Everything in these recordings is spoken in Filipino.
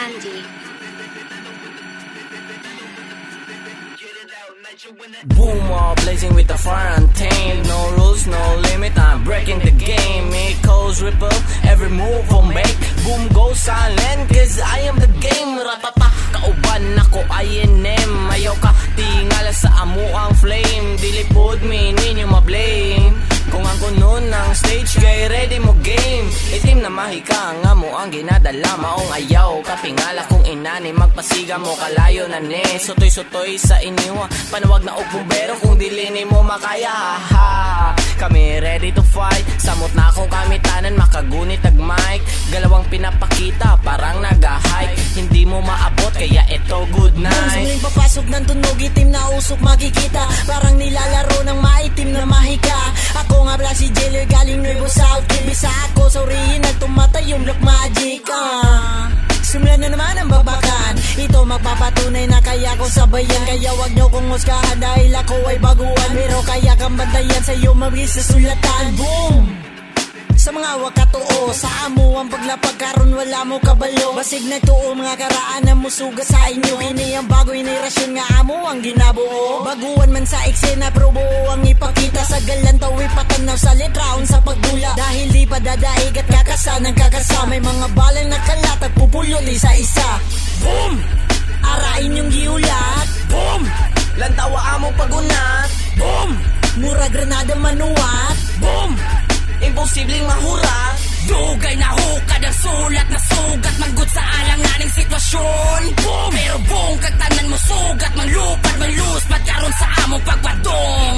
Andy. Boom, all blazing with the fire untamed. No rules, no limit, I'm breaking the game. Echoes ripple, every move I make. Boom goes silent, cause I am the game. Ratata, kauban ako, INM. Ayaw ka, tingala sa amo ang flame. Dilipod, ninyo ma-blame. Kung ang kuno ng stage, kay ready mo game. Itim na mahika, nga mo ang ginadala. Maong ayaw, kapingala kung inani. Magpasiga mo, kalayo na ne. Sutoy-sutoy sa inyo, panawag na og bumbero. Kung dilini mo makaya, ha. Kami ready to fight. Samot na ako kamitanan, makagunit ag mic. Galawang pinapakita, parang nag-hike. Hindi mo maabot, kaya ito good night. Muling papasok ng tunog, itim na usok makikita. Parang nilalaro ng maitim na mahika. Ako nga pala si Jailer, galing Nuevo South. Kibisa ako sa original, tumatay yung black magic. Sumula na naman ang babakan. Ito magpapatunay na kaya ko sabayan. Kaya wag nyo kong huskahan dahil ako ay baguhan. Pero kaya kang bantayan sa'yo mabilis sa sulatan. Boom! Sa mga wakatoo, sa amo ang paglapag karon wala mo kabalo. Basig na tuo mga karaan na musuga sa inyo. Ini ang bago inirasyon nga amo ang ginabuo. Baguan man sa eksena pero buo ang ipakita. Sa galantaw ipatanaw sa letraon sa pagdula. Dahil di pa dadaig at kakasanang kakasa. May mga balang nakalatag pupulot isa-isa. Boom! Arain yung giulat. Boom! Lantawa amo pagunat. Boom! Mura granada manuwat. Boom! Imposibleng mahura. Dugay na hukad ang sulat na sugat. Manggod sa alanganing sitwasyon. Boom! Pero buong kagtanan mo sugat. Manglupad, manluspat karon sa among pagpadong.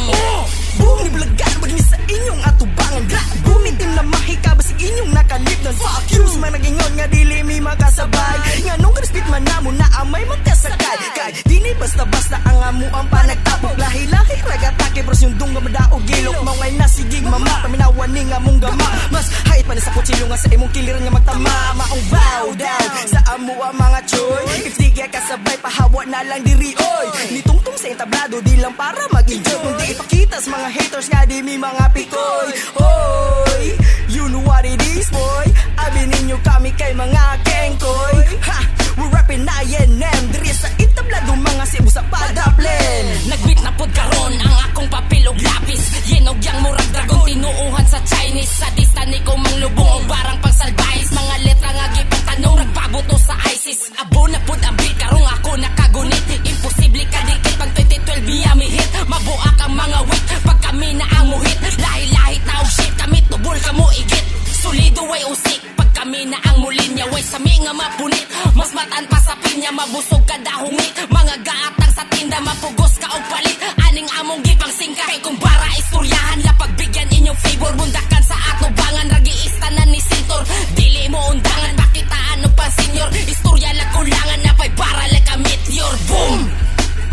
Boom! Ibulagan bagni sa inyong atubangan. Boom! Itim na mahika basig inyong nakalipdan. Fuck you! Sumay nagingon nga dili mi makasabay. Nga nung respect man namo na amay magkasakay. Kay dini basta-basta ang amo ang panagtapok. Lahi-lahi ragatake pros yung dungga madaog gilok. Maway na sigig mama paminawan ni nga mong gama. Mas hait pa ni sa kutsilyo nga sa imong kiliran nga magtama. Maong bow down sa amo ang mga choy. If di kaya kasabay pahawa na lang diri oy. Nitungtong sa entablado di lang para mag-enjoy. Kundi ipakita sa mga haters nga di mi mga pikoy. Hoy, you know what it is boy. Abi ninyo kami kay mga kengkoy. Ha, we're rapping INM. Diri sa entablado mga Cebu sa padaplen. Nagbit na pod karon ang akong papel og lapis. Yenog yang murag dragon tinuuhan sa Chinese. Sa distan ni ko manglubong og barang pangsalbahis. Mga letra nga gipatanong nagpabuto sa ISIS. Abo na pod ang beat karong ako nakagunit. Imposible ka dikit pag 2012 biya mi hit. Mabuak ang mga wit pag kami na ang muhit. Lahi-lahit na og shit kami tubol kamo igit. Solido way usik pag kami na ang mulinya. Way sami nga mapunit. Mas matan pa sa pinya mabusog ka dahungit. Mga gaatang sa tinda mapugos ka og palit. Aning among gipang singka. Kay kung para istoryahan la pagbigyan inyong favor. Mundakan sa atubangan ragi-istanan ni Sintor. Dili mo undangan pakitaan og pang senior. Istorya lang kulangan na pay para like a meteor. Boom!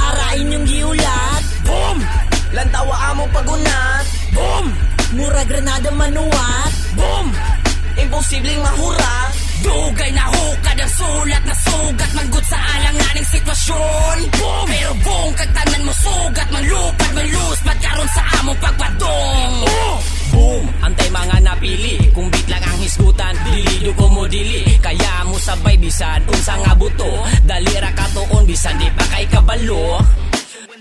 Arain yung giulat. Boom! Lantawa amo pagunat. Boom! Mura granada manuwat. Boom! Imposibleng mahura. Dugay na hukad ang sulat na sugat. Manggod sa alanganing sitwasyon. Boom! Pero buong kagtanan mo sugat. Manlupad, manluspat karon sa among pagpadong. Boom! Antay mga napili. Kung beat lang ang hisgutan, dili ko mo dili. Kaya mo sabay bisan unsa nga buto. Dalira ka tuon bisan di pa kay kabalo.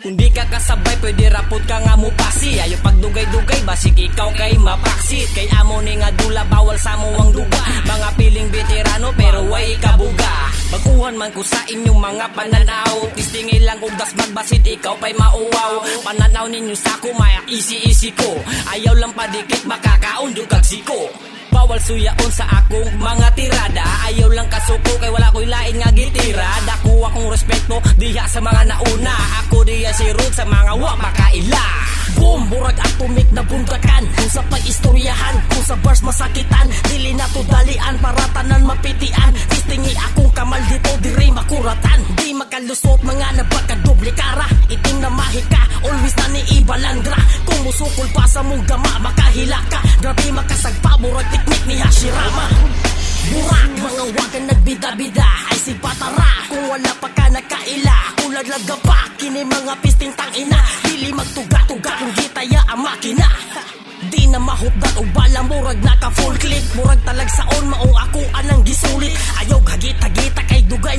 Kung di ka kasabay, pwede rapod ka nga mupasi. Ayaw pagdugay-dugay, basig ikaw kay mapaksit. Kay amo ni nga dula, bawal sa mo ang duga. Mga piling veterano, pero way kabuga. Baguhan man ko sa inyong mga pananaw. Tistingin lang kung das magbasit, ikaw pa'y mauwaw. Pananaw ninyo sa ko, maya easy-easy ko. Ayaw lang padikit, makakaundog kag siko. Bawal suyaon sa akong mga tirada. Ayaw lang kasuko kay wala ko'y lain nga gitira. Dako akong respeto diha sa mga nauna. Ako diya si Ruth sa mga wa makaila. Boom! Murag atomic na bundakan. Kung sa pag-istoryahan, kung sa bars masakitan. Dili na to dalian para tanan mapitian. Tistingi akong kamal dito diri makuratan. Di makalusot mga nabagkadoble kara. Itim na mahika, always na ni ibalandra. Kung musukol pa sa mong gama, makahila ka. Grabe makasagpa, murag teknik ni Hashirama. Burak, mga wagan nagbida-bida ay si Patara. Kung wala pa ka nakaila, kulaglaga pa. Kini mga pisting tangina. Dili magtuga-tuga kung gitaya ang makina. Di na mahupdat o balang murag naka full clip. Murag talag saon maong ako anang gisulit. Ayaw hagita-gita kay dugay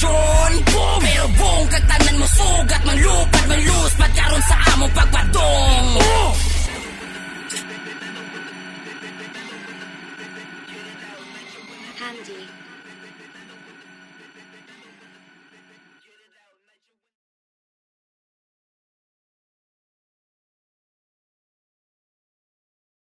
relasyon. Boom! Pero buong kagtanan mo sugat, manglupad, manluspat karon sa among pagpadong. Handy.